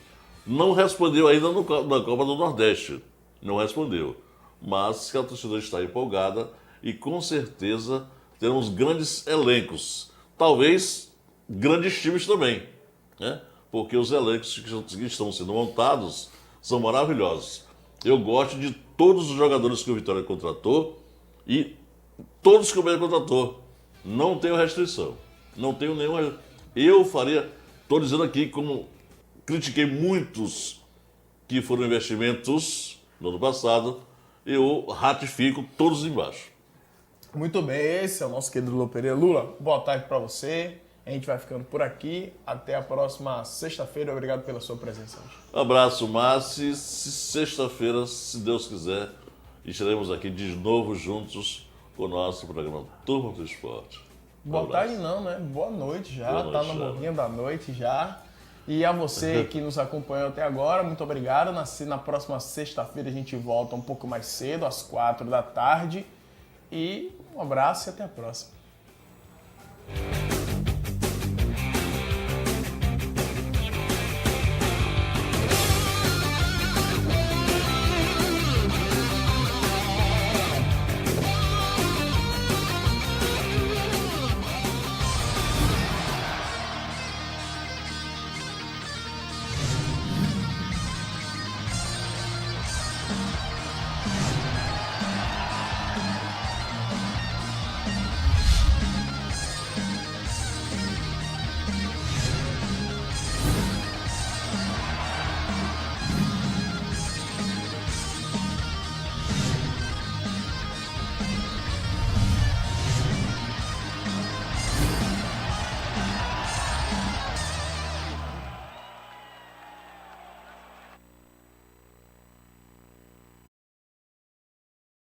C: Não respondeu ainda na Copa do Nordeste, não respondeu. Mas que a torcida está empolgada e com certeza teremos grandes elencos. Talvez grandes times também, né? Porque os elencos que estão sendo montados são maravilhosos. Eu gosto de todos os jogadores que o Vitória contratou e todos que o Bahia contratou. Não tenho restrição. Não tenho nenhuma... Eu faria... Estou dizendo aqui como critiquei muitos que foram investimentos no ano passado, eu ratifico todos embaixo.
A: Muito bem, esse é o nosso querido Lula Pereira. Lula, boa tarde para você. A gente vai ficando por aqui. Até a próxima sexta-feira. Obrigado pela sua presença hoje.
C: Abraço, Márcio. Sexta-feira, se Deus quiser, estaremos aqui de novo juntos com o nosso programa Turma do Esporte.
A: Boa tarde não, né? Boa noite já. Boa noite, tá na morrinha da noite já. E a você que nos acompanhou até agora, muito obrigado. Na próxima sexta-feira a gente volta um pouco mais cedo, às 4 da tarde. E um abraço e até a próxima.